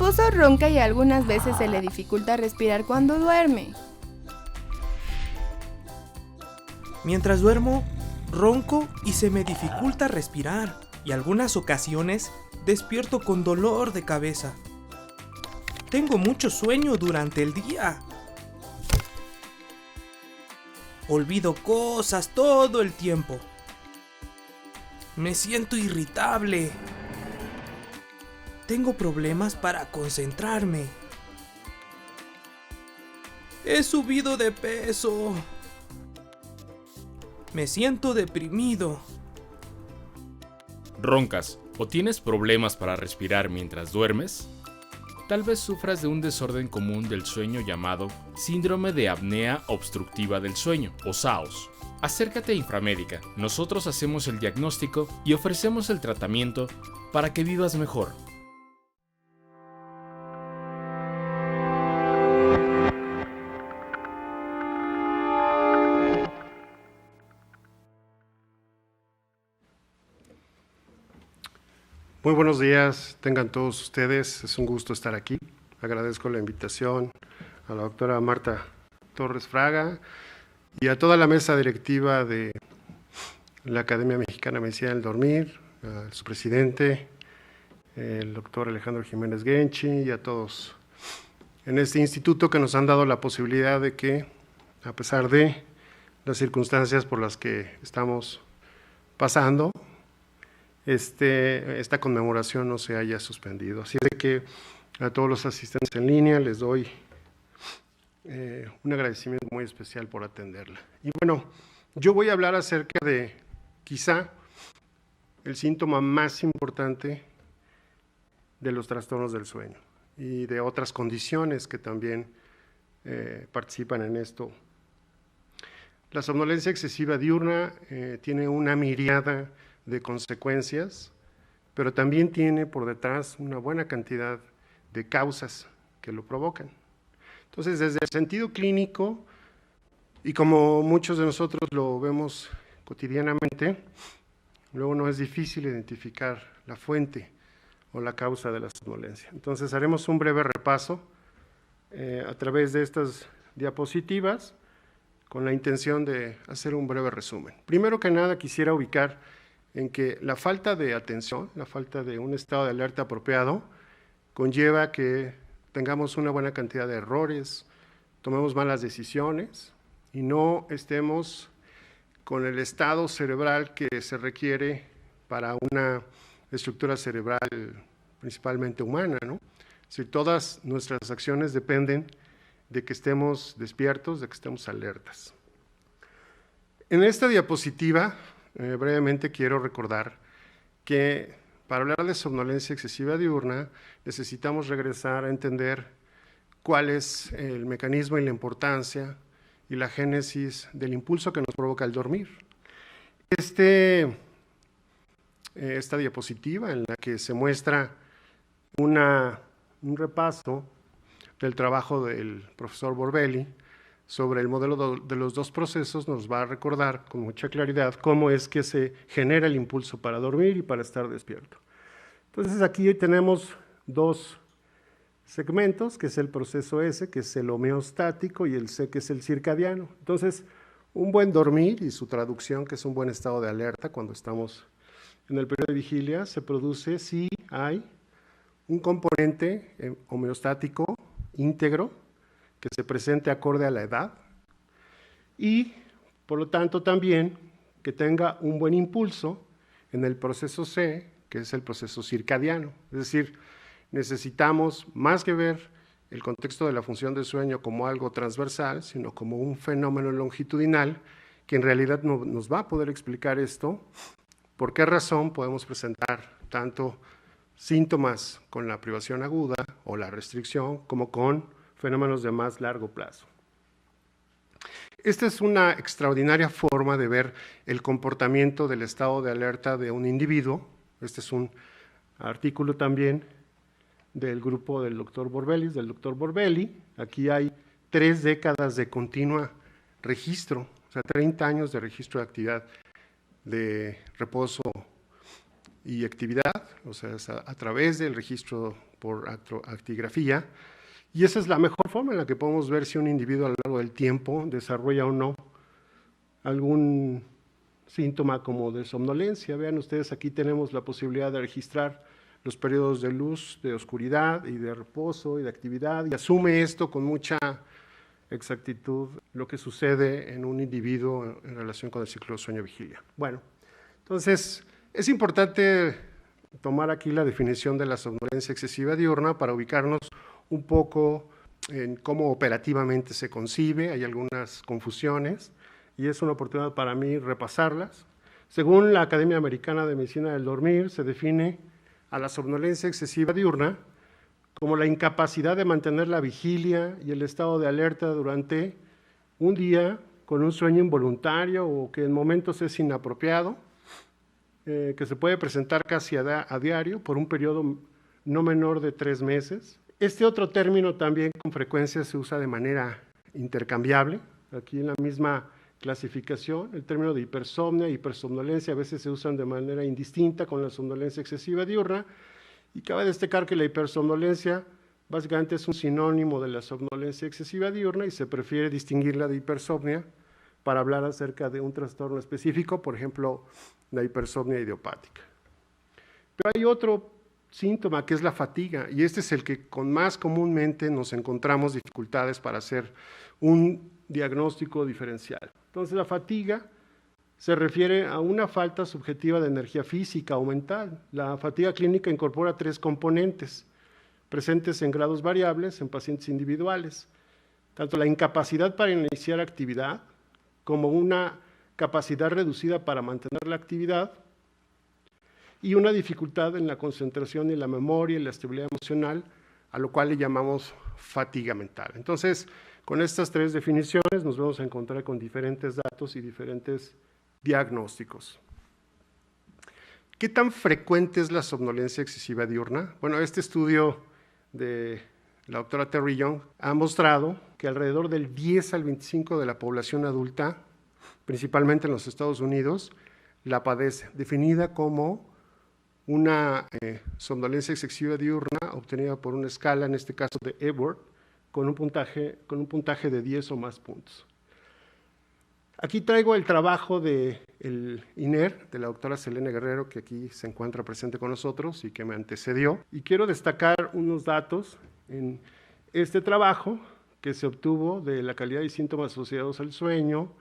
esposo ronca y algunas veces se le dificulta respirar cuando duerme. Mientras duermo, ronco y se me dificulta respirar, y algunas ocasiones despierto con dolor de cabeza. Tengo mucho sueño durante el día. Olvido cosas todo el tiempo. Me siento irritable. Tengo problemas para concentrarme. He subido de peso. Me siento deprimido. ¿Roncas o tienes problemas para respirar mientras duermes? Tal vez sufras de un desorden común del sueño llamado síndrome de apnea obstructiva del sueño, o SAOS. Acércate a Inframédica, nosotros hacemos el diagnóstico y ofrecemos el tratamiento para que vivas mejor. Muy buenos días, tengan todos ustedes, es un gusto estar aquí. Agradezco la invitación a la doctora Marta Torres Fraga y a toda la mesa directiva de la Academia Mexicana de Medicina del Dormir, a su presidente, el doctor Alejandro Jiménez Genchi, y a todos en este instituto que nos han dado la posibilidad de que, a pesar de las circunstancias por las que estamos pasando, esta conmemoración no se haya suspendido. Así de que a todos los asistentes en línea les doy un agradecimiento muy especial por atenderla. Y bueno, yo voy a hablar acerca de quizá el síntoma más importante de los trastornos del sueño y de otras condiciones que también participan en esto. La somnolencia excesiva diurna tiene una miríada de consecuencias, pero también tiene por detrás una buena cantidad de causas que lo provocan. Entonces, desde el sentido clínico, y como muchos de nosotros lo vemos cotidianamente, luego no es difícil identificar la fuente o la causa de la somnolencia. Entonces, haremos un breve repaso a través de estas diapositivas con la intención de hacer un breve resumen. Primero que nada, quisiera ubicar en que la falta de atención, la falta de un estado de alerta apropiado, conlleva que tengamos una buena cantidad de errores, tomemos malas decisiones y no estemos con el estado cerebral que se requiere para una estructura cerebral principalmente humana, ¿no? Si todas nuestras acciones dependen de que estemos despiertos, de que estemos alertas. En esta diapositiva, brevemente quiero recordar que para hablar de somnolencia excesiva diurna necesitamos regresar a entender cuál es el mecanismo y la importancia y la génesis del impulso que nos provoca el dormir. Esta diapositiva en la que se muestra un repaso del trabajo del profesor Borbély sobre el modelo de los dos procesos nos va a recordar con mucha claridad cómo es que se genera el impulso para dormir y para estar despierto. Entonces aquí tenemos dos segmentos, que es el proceso S, que es el homeostático, y el C, que es el circadiano. Entonces, un buen dormir y su traducción, que es un buen estado de alerta cuando estamos en el periodo de vigilia, se produce si hay un componente homeostático íntegro, que se presente acorde a la edad y, por lo tanto, también que tenga un buen impulso en el proceso C, que es el proceso circadiano. Es decir, necesitamos más que ver el contexto de la función del sueño como algo transversal, sino como un fenómeno longitudinal que en realidad nos va a poder explicar esto, por qué razón podemos presentar tanto síntomas con la privación aguda o la restricción como con fenómenos de más largo plazo. Esta es una extraordinaria forma de ver el comportamiento del estado de alerta de un individuo. Este es un artículo también del grupo del doctor Borbély. Aquí hay 3 décadas de continua registro, o sea, 30 años de registro de actividad de reposo y actividad, o sea, a través del registro por actigrafía, y esa es la mejor forma en la que podemos ver si un individuo a lo largo del tiempo desarrolla o no algún síntoma como de somnolencia. Vean ustedes, aquí tenemos la posibilidad de registrar los periodos de luz, de oscuridad y de reposo y de actividad, y asume esto con mucha exactitud lo que sucede en un individuo en relación con el ciclo de sueño-vigilia. Bueno, entonces es importante tomar aquí la definición de la somnolencia excesiva diurna para ubicarnos un poco en cómo operativamente se concibe. Hay algunas confusiones y es una oportunidad para mí repasarlas. Según la Academia Americana de Medicina del Dormir, se define a la somnolencia excesiva diurna como la incapacidad de mantener la vigilia y el estado de alerta durante un día con un sueño involuntario o que en momentos es inapropiado, que se puede presentar casi a diario por un periodo no menor de 3 meses. Este otro término también con frecuencia se usa de manera intercambiable. Aquí en la misma clasificación, el término de hipersomnia e hipersomnolencia a veces se usan de manera indistinta con la somnolencia excesiva diurna, y cabe destacar que la hipersomnolencia básicamente es un sinónimo de la somnolencia excesiva diurna y se prefiere distinguirla de hipersomnia para hablar acerca de un trastorno específico, por ejemplo, la hipersomnia idiopática. Pero hay otro síntoma que es la fatiga, y este es el que con más comúnmente nos encontramos dificultades para hacer un diagnóstico diferencial. Entonces, la fatiga se refiere a una falta subjetiva de energía física o mental. La fatiga clínica incorpora 3 componentes, presentes en grados variables en pacientes individuales, tanto la incapacidad para iniciar actividad, como una capacidad reducida para mantener la actividad, y una dificultad en la concentración y la memoria y la estabilidad emocional, a lo cual le llamamos fatiga mental. Entonces, con estas 3 definiciones nos vamos a encontrar con diferentes datos y diferentes diagnósticos. ¿Qué tan frecuente es la somnolencia excesiva diurna? Bueno, este estudio de la doctora Terry Young ha mostrado que alrededor del 10 al 25% de la población adulta, principalmente en los Estados Unidos, la padece, definida como una somnolencia excesiva diurna obtenida por una escala, en este caso de Epworth, con un puntaje de 10 o más puntos. Aquí traigo el trabajo del INER, de la doctora Selene Guerrero, que aquí se encuentra presente con nosotros y que me antecedió. Y quiero destacar unos datos en este trabajo que se obtuvo de la calidad y síntomas asociados al sueño.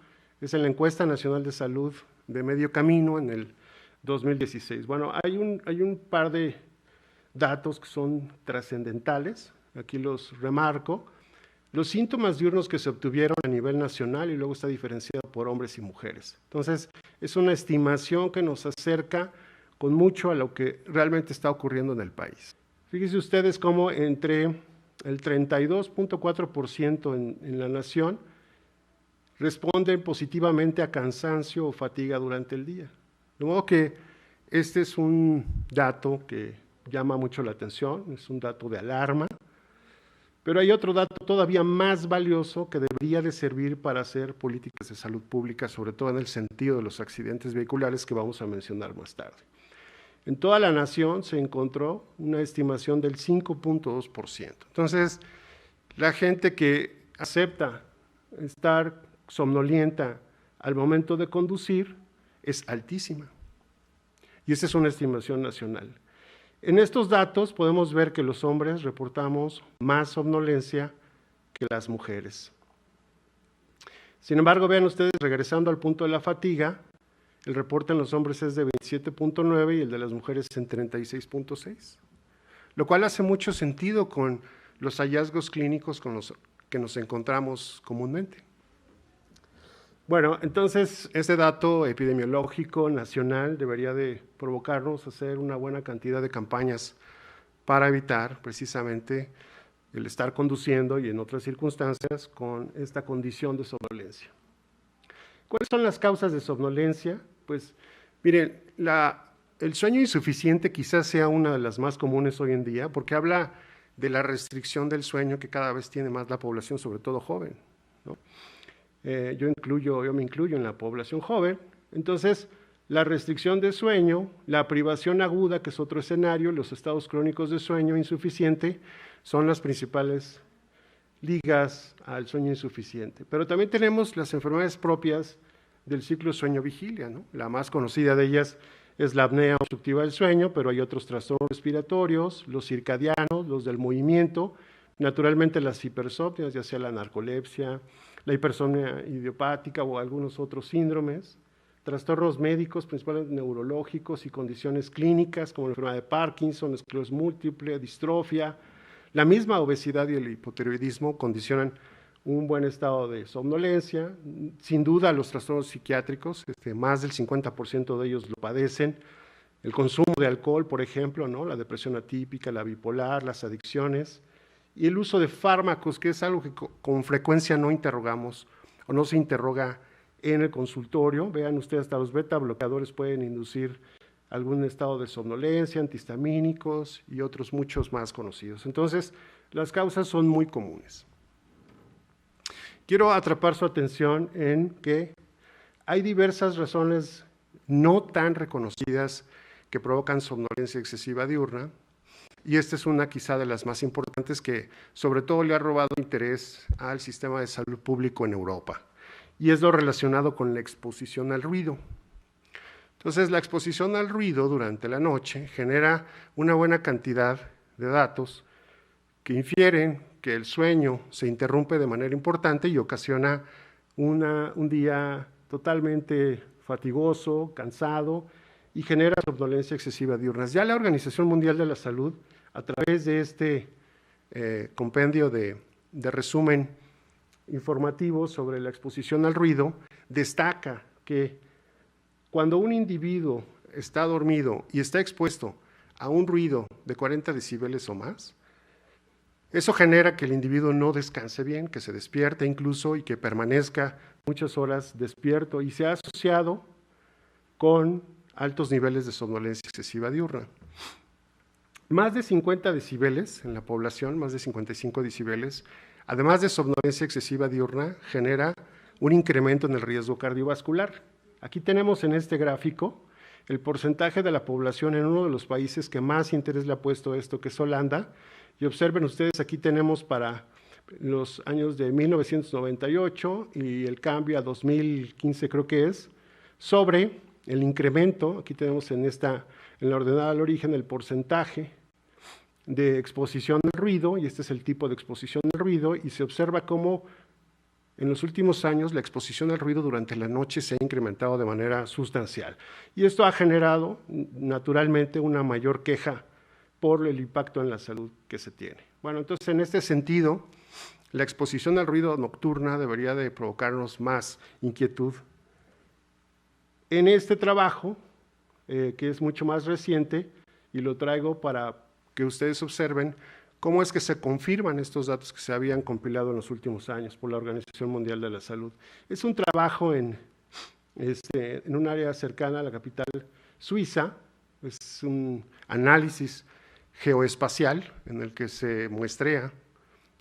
Es en la Encuesta Nacional de Salud de Medio Camino en el 2016. Bueno, hay un par de datos que son trascendentales, aquí los remarco. Los síntomas diurnos que se obtuvieron a nivel nacional y luego está diferenciado por hombres y mujeres. Entonces, es una estimación que nos acerca con mucho a lo que realmente está ocurriendo en el país. Fíjense ustedes cómo entre el 32.4% en la nación responden positivamente a cansancio o fatiga durante el día. De modo que este es un dato que llama mucho la atención, es un dato de alarma, pero hay otro dato todavía más valioso que debería de servir para hacer políticas de salud pública, sobre todo en el sentido de los accidentes vehiculares que vamos a mencionar más tarde. En toda la nación se encontró una estimación del 5.2%. Entonces, la gente que acepta estar somnolienta al momento de conducir es altísima. Y esa es una estimación nacional. En estos datos podemos ver que los hombres reportamos más somnolencia que las mujeres. Sin embargo, vean ustedes, regresando al punto de la fatiga, el reporte en los hombres es de 27.9 y el de las mujeres en 36.6, lo cual hace mucho sentido con los hallazgos clínicos con los que nos encontramos comúnmente. Bueno, entonces, este dato epidemiológico nacional debería de provocarnos a hacer una buena cantidad de campañas para evitar precisamente el estar conduciendo y en otras circunstancias con esta condición de somnolencia. ¿Cuáles son las causas de somnolencia? Pues, miren, el sueño insuficiente quizás sea una de las más comunes hoy en día porque habla de la restricción del sueño que cada vez tiene más la población, sobre todo joven, ¿no? Yo me incluyo en la población joven. Entonces, la restricción de sueño, la privación aguda, que es otro escenario, los estados crónicos de sueño insuficiente, son las principales ligas al sueño insuficiente. Pero también tenemos las enfermedades propias del ciclo sueño-vigilia, ¿no? La más conocida de ellas es la apnea obstructiva del sueño, pero hay otros trastornos respiratorios, los circadianos, los del movimiento, naturalmente las hipersomnias, ya sea la narcolepsia, la hipersomnia idiopática o algunos otros síndromes, trastornos médicos, principalmente neurológicos y condiciones clínicas como la enfermedad de Parkinson, esclerosis múltiple, distrofia. La misma obesidad y el hipotiroidismo condicionan un buen estado de somnolencia. Sin duda, los trastornos psiquiátricos, más del 50% de ellos lo padecen. El consumo de alcohol, por ejemplo, ¿no? La depresión atípica, la bipolar, las adicciones. Y el uso de fármacos, que es algo que con frecuencia no interrogamos o no se interroga en el consultorio. Vean ustedes, hasta los beta bloqueadores pueden inducir algún estado de somnolencia, antihistamínicos y otros muchos más conocidos. Entonces, las causas son muy comunes. Quiero atrapar su atención en que hay diversas razones no tan reconocidas que provocan somnolencia excesiva diurna, y esta es una quizá de las más importantes que sobre todo le ha robado interés al sistema de salud público en Europa, y es lo relacionado con la exposición al ruido. Entonces, la exposición al ruido durante la noche genera una buena cantidad de datos que infieren que el sueño se interrumpe de manera importante y ocasiona un día totalmente fatigoso, cansado, y genera somnolencia excesiva diurna. Ya la Organización Mundial de la Salud, a través de este compendio de resumen informativo sobre la exposición al ruido, destaca que cuando un individuo está dormido y está expuesto a un ruido de 40 decibeles o más, eso genera que el individuo no descanse bien, que se despierte incluso y que permanezca muchas horas despierto, y se ha asociado con altos niveles de somnolencia excesiva diurna. Más de 50 decibeles en la población, más de 55 decibeles, además de somnolencia excesiva diurna, genera un incremento en el riesgo cardiovascular. Aquí tenemos en este gráfico el porcentaje de la población en uno de los países que más interés le ha puesto a esto, que es Holanda. Y observen ustedes, aquí tenemos para los años de 1998 y el cambio a 2015 creo que es, sobre el incremento, aquí tenemos en la ordenada al origen el porcentaje de exposición al ruido, y este es el tipo de exposición al ruido, y se observa cómo en los últimos años la exposición al ruido durante la noche se ha incrementado de manera sustancial. Y esto ha generado naturalmente una mayor queja por el impacto en la salud que se tiene. Bueno, entonces en este sentido, la exposición al ruido nocturna debería de provocarnos más inquietud. En este trabajo, que es mucho más reciente, y lo traigo para que ustedes observen cómo es que se confirman estos datos que se habían compilado en los últimos años por la Organización Mundial de la Salud. Es un trabajo en un área cercana a la capital suiza, es un análisis geoespacial en el que se muestrea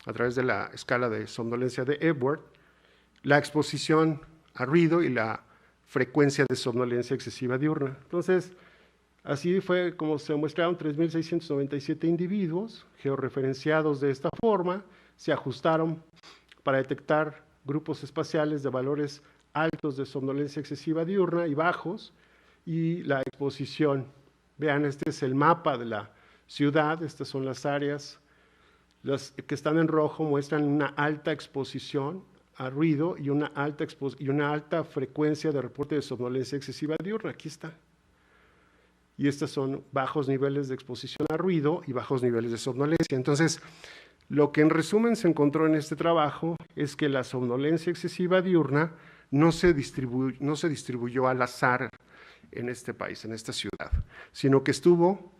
a través de la escala de somnolencia de Epworth la exposición a ruido y la frecuencia de somnolencia excesiva diurna. Entonces, así fue como se muestraron 3.697 individuos georreferenciados de esta forma, se ajustaron para detectar grupos espaciales de valores altos de somnolencia excesiva diurna y bajos, y la exposición. Vean, este es el mapa de la ciudad, estas son las áreas, las que están en rojo muestran una alta exposición a ruido y una alta frecuencia de reporte de somnolencia excesiva diurna, aquí está. Y estos son bajos niveles de exposición a ruido y bajos niveles de somnolencia. Entonces, lo que en resumen se encontró en este trabajo es que la somnolencia excesiva diurna no se distribuyó al azar en este país, en esta ciudad, sino que estuvo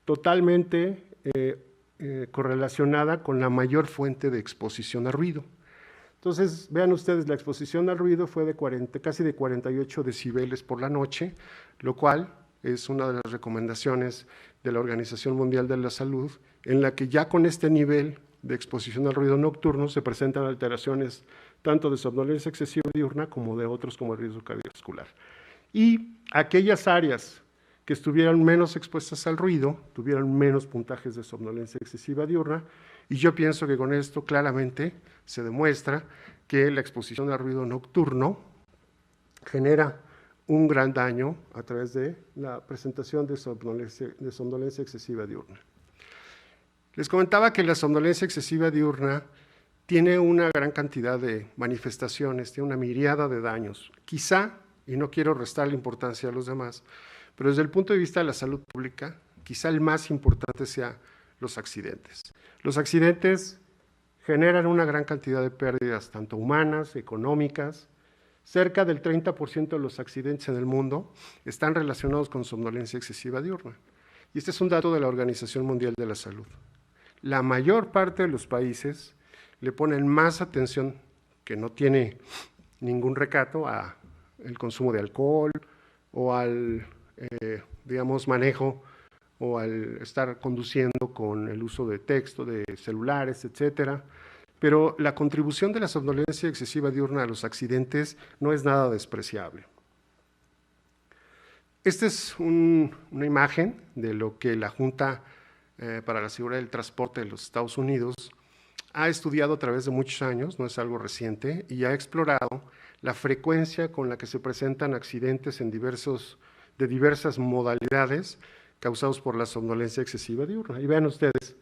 totalmente correlacionada con la mayor fuente de exposición a ruido. Entonces, vean ustedes, la exposición al ruido fue de casi de 48 decibeles por la noche, lo cual es una de las recomendaciones de la Organización Mundial de la Salud, en la que ya con este nivel de exposición al ruido nocturno se presentan alteraciones tanto de somnolencia excesiva diurna como de otros como el riesgo cardiovascular. y aquellas áreas que estuvieran menos expuestas al ruido tuvieran menos puntajes de somnolencia excesiva diurna, y yo pienso que con esto claramente se demuestra que la exposición al ruido nocturno genera un gran daño a través de la presentación de somnolencia excesiva diurna. Les comentaba que la somnolencia excesiva diurna tiene una gran cantidad de manifestaciones, tiene una miríada de daños. Quizá, y no quiero restarle importancia a los demás, pero desde el punto de vista de la salud pública, quizá el más importante sea los accidentes. Los accidentes generan una gran cantidad de pérdidas, tanto humanas, económicas. Cerca del 30% de los accidentes en el mundo están relacionados con somnolencia excesiva diurna. Y este es un dato de la Organización Mundial de la Salud. La mayor parte de los países le ponen más atención, que no tiene ningún recato, al consumo de alcohol o al, digamos, manejo o al estar conduciendo con el uso de texto, de celulares, etcétera. Pero la contribución de la somnolencia excesiva diurna a los accidentes no es nada despreciable. Esta es una imagen de lo que la Junta para la Seguridad del Transporte de los Estados Unidos ha estudiado a través de muchos años, no es algo reciente, y ha explorado la frecuencia con la que se presentan accidentes de diversas modalidades causados por la somnolencia excesiva diurna. Y vean ustedes,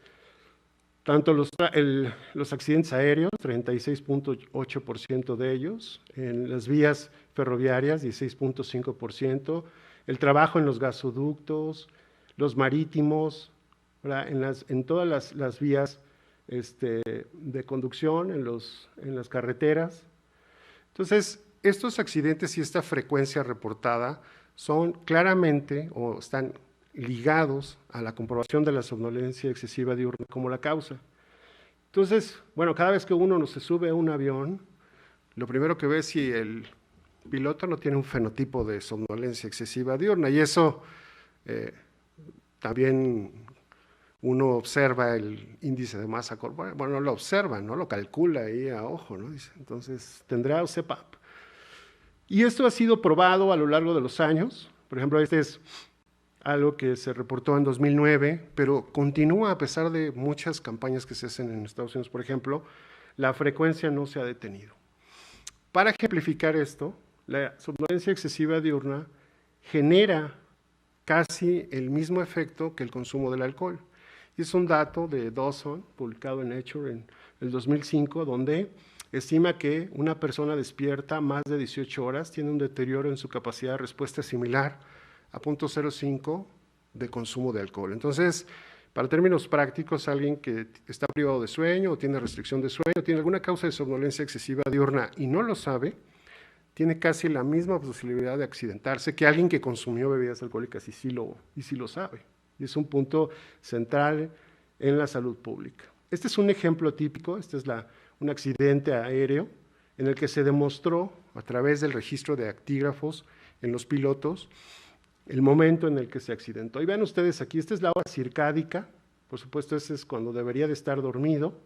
tanto los accidentes aéreos, 36.8% de ellos, en las vías ferroviarias, 16.5%, el trabajo en los gasoductos, los marítimos, en todas las vías de conducción, en las carreteras. Entonces, estos accidentes y esta frecuencia reportada son claramente o están ligados a la comprobación de la somnolencia excesiva diurna como la causa. Entonces, bueno, cada vez que uno se sube a un avión, lo primero que ve es si el piloto no tiene un fenotipo de somnolencia excesiva diurna, y eso también uno observa el índice de masa corporal, bueno, no lo observa, no lo calcula ahí a ojo, ¿no? Dice, entonces, ¿tendrá CPAP? Y esto ha sido probado a lo largo de los años. Por ejemplo, este es algo que se reportó en 2009, pero continúa a pesar de muchas campañas que se hacen en Estados Unidos. Por ejemplo, la frecuencia no se ha detenido. Para ejemplificar esto, la somnolencia excesiva diurna genera casi el mismo efecto que el consumo del alcohol. Y es un dato de Dawson, publicado en Nature en el 2005, donde estima que una persona despierta más de 18 horas tiene un deterioro en su capacidad de respuesta similar a 0.05 de consumo de alcohol. Entonces, para términos prácticos, alguien que está privado de sueño o tiene restricción de sueño, tiene alguna causa de somnolencia excesiva diurna y no lo sabe, tiene casi la misma posibilidad de accidentarse que alguien que consumió bebidas alcohólicas y sí lo sabe. Y es un punto central en la salud pública. Este es un ejemplo típico, este es un accidente aéreo en el que se demostró a través del registro de actígrafos en los pilotos el momento en el que se accidentó. Y vean ustedes aquí, esta es la hora circádica, por supuesto ese es cuando debería de estar dormido.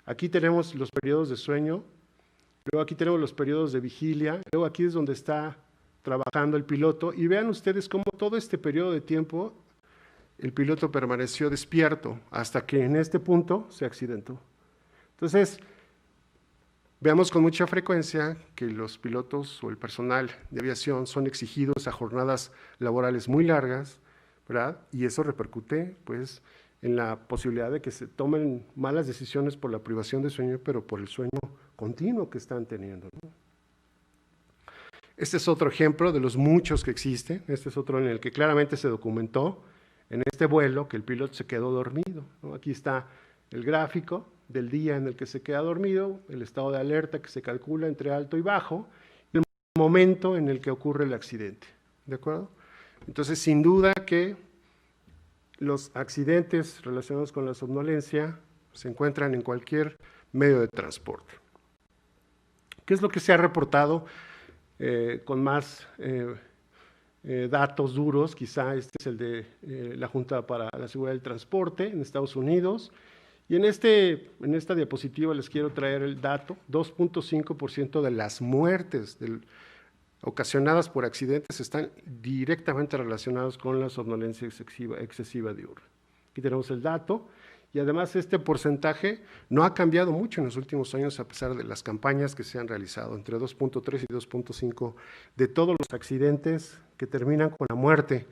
Aquí tenemos los periodos de sueño, luego aquí tenemos los periodos de vigilia, luego aquí es donde está trabajando el piloto, y vean ustedes cómo todo este periodo de tiempo el piloto permaneció despierto hasta que en este punto se accidentó. Entonces, veamos con mucha frecuencia que los pilotos o el personal de aviación son exigidos a jornadas laborales muy largas, ¿verdad? Y eso repercute, pues, en la posibilidad de que se tomen malas decisiones por la privación de sueño, pero por el sueño continuo que están teniendo, ¿no? Este es otro ejemplo de los muchos que existen. Este es otro en el que claramente se documentó en este vuelo que el piloto se quedó dormido, ¿no? Aquí está el gráfico del día en el que se queda dormido, el estado de alerta que se calcula entre alto y bajo, y el momento en el que ocurre el accidente, ¿de acuerdo? Entonces, sin duda que los accidentes relacionados con la somnolencia se encuentran en cualquier medio de transporte. ¿Qué es lo que se ha reportado con más datos duros? Quizá este es el de la Junta para la Seguridad del Transporte en Estados Unidos. Y en esta diapositiva les quiero traer el dato: 2.5% de las muertes ocasionadas por accidentes están directamente relacionadas con la somnolencia excesiva diurna. Aquí tenemos el dato, y además este porcentaje no ha cambiado mucho en los últimos años a pesar de las campañas que se han realizado, entre 2.3 y 2.5 de todos los accidentes que terminan con la muerte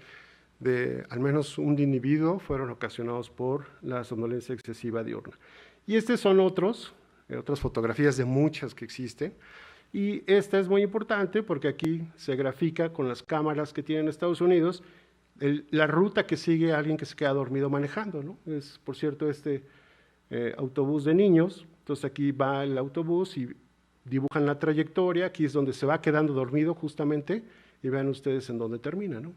de al menos un individuo fueron ocasionados por la somnolencia excesiva diurna. Y estas son otras fotografías de muchas que existen, y esta es muy importante porque aquí se grafica con las cámaras que tienen Estados Unidos la ruta que sigue alguien que se queda dormido manejando, ¿no? Es, por cierto, autobús de niños. Entonces aquí va el autobús y dibujan la trayectoria, aquí es donde se va quedando dormido justamente, y vean ustedes en dónde termina, ¿no?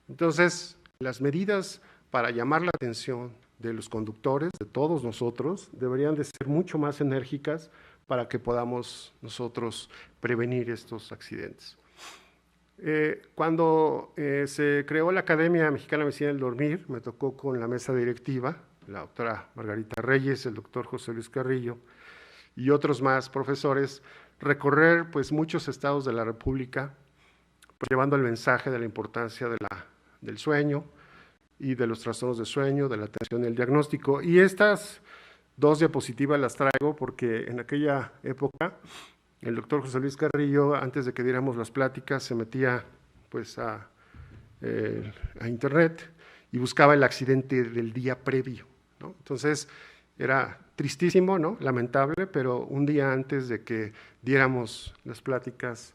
Entonces, las medidas para llamar la atención de los conductores, de todos nosotros, deberían de ser mucho más enérgicas para que podamos nosotros prevenir estos accidentes. Cuando se creó la Academia Mexicana de Medicina del Dormir, me tocó con la mesa directiva, la doctora Margarita Reyes, el doctor José Luis Carrillo y otros más profesores, recorrer pues muchos estados de la República, pues, llevando el mensaje de la importancia del sueño y de los trastornos de sueño, de la atención y el diagnóstico. Y estas dos diapositivas las traigo porque en aquella época el doctor José Luis Carrillo, antes de que diéramos las pláticas, se metía pues a internet y buscaba el accidente del día previo, ¿no? Entonces era tristísimo, ¿no? Lamentable, pero un día antes de que diéramos las pláticas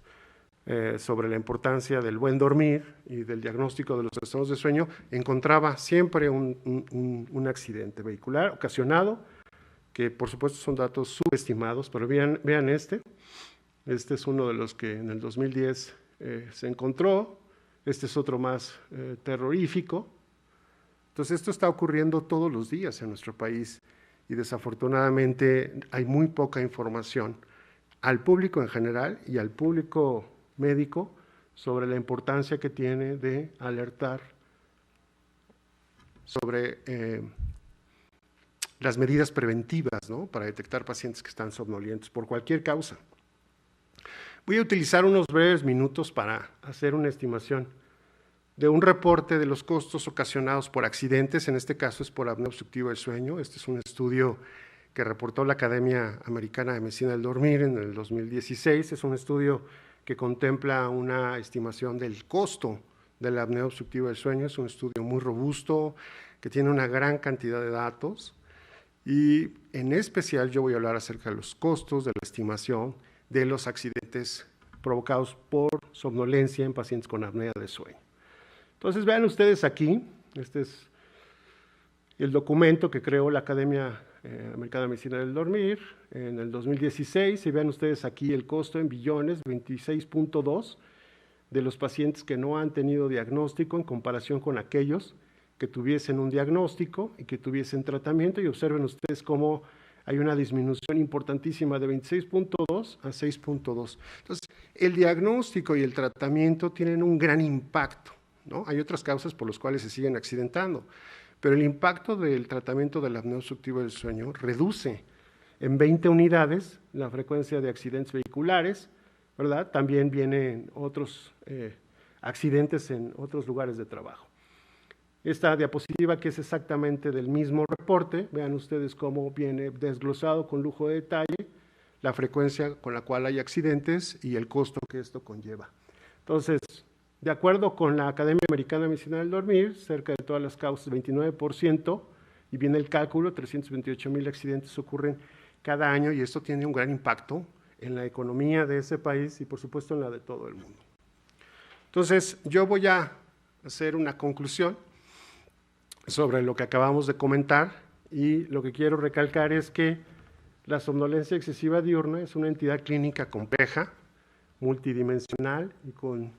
sobre la importancia del buen dormir y del diagnóstico de los trastornos de sueño, encontraba siempre un accidente vehicular ocasionado, que por supuesto son datos subestimados, pero vean este es uno de los que en el 2010 se encontró, este es otro más terrorífico. Entonces esto está ocurriendo todos los días en nuestro país y desafortunadamente hay muy poca información al público en general y al público médico sobre la importancia que tiene de alertar sobre las medidas preventivas, ¿no? Para detectar pacientes que están somnolientos por cualquier causa. Voy a utilizar unos breves minutos para hacer una estimación de un reporte de los costos ocasionados por accidentes, en este caso es por apnea obstructiva del sueño. Este es un estudio que reportó la Academia Americana de Medicina del Dormir en el 2016, es un estudio que contempla una estimación del costo de la apnea obstructiva del sueño, es un estudio muy robusto, que tiene una gran cantidad de datos, y en especial yo voy a hablar acerca de los costos de la estimación de los accidentes provocados por somnolencia en pacientes con apnea de sueño. Entonces vean ustedes aquí, este es el documento que creó la Academia Americana de Medicina del Dormir en el 2016, y vean ustedes aquí el costo en billones, 26.2 de los pacientes que no han tenido diagnóstico en comparación con aquellos que tuviesen un diagnóstico y que tuviesen tratamiento, y observen ustedes cómo hay una disminución importantísima de 26.2 a 6.2. Entonces, el diagnóstico y el tratamiento tienen un gran impacto, ¿no? Hay otras causas por las cuales se siguen accidentando, pero el impacto del tratamiento de la apnea obstructiva del sueño reduce en 20 unidades la frecuencia de accidentes vehiculares, ¿verdad? También vienen otros accidentes en otros lugares de trabajo. Esta diapositiva, que es exactamente del mismo reporte, vean ustedes cómo viene desglosado con lujo de detalle la frecuencia con la cual hay accidentes y el costo que esto conlleva. Entonces, de acuerdo con la Academia Americana de Medicina del Dormir, cerca de todas las causas, 29%, y viene el cálculo, 328,000 accidentes ocurren cada año, y esto tiene un gran impacto en la economía de ese país y por supuesto en la de todo el mundo. Entonces, yo voy a hacer una conclusión sobre lo que acabamos de comentar, y lo que quiero recalcar es que la somnolencia excesiva diurna es una entidad clínica compleja, multidimensional y con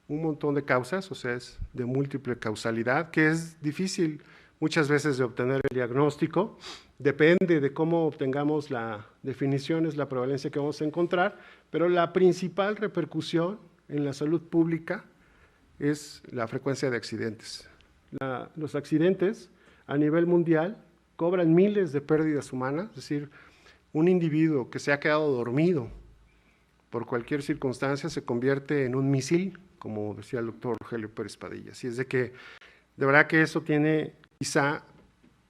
un montón de causas, o sea, es de múltiple causalidad, que es difícil muchas veces de obtener el diagnóstico. Depende de cómo obtengamos la definición, es la prevalencia que vamos a encontrar, pero la principal repercusión en la salud pública es la frecuencia de accidentes. Los accidentes a nivel mundial cobran miles de pérdidas humanas, es decir, un individuo que se ha quedado dormido por cualquier circunstancia se convierte en un misil, como decía el doctor Rogelio Pérez Padilla. Así es de que, de verdad que eso tiene quizá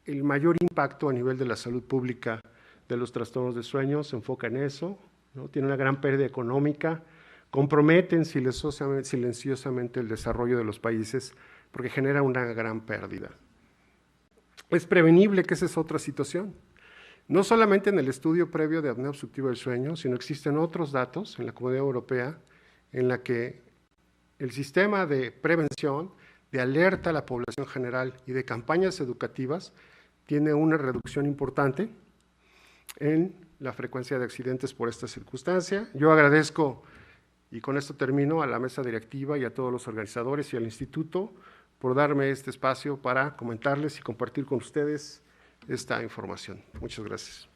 el mayor impacto a nivel de la salud pública de los trastornos de sueño, se enfoca en eso, ¿no? Tiene una gran pérdida económica, comprometen silenciosamente el desarrollo de los países porque genera una gran pérdida. Es prevenible, que esa es otra situación. No solamente en el estudio previo de apnea obstructiva del sueño, sino existen otros datos en la Comunidad Europea en la que el sistema de prevención, de alerta a la población general y de campañas educativas tiene una reducción importante en la frecuencia de accidentes por esta circunstancia. Yo agradezco, y con esto termino, a la mesa directiva y a todos los organizadores y al instituto por darme este espacio para comentarles y compartir con ustedes esta información. Muchas gracias.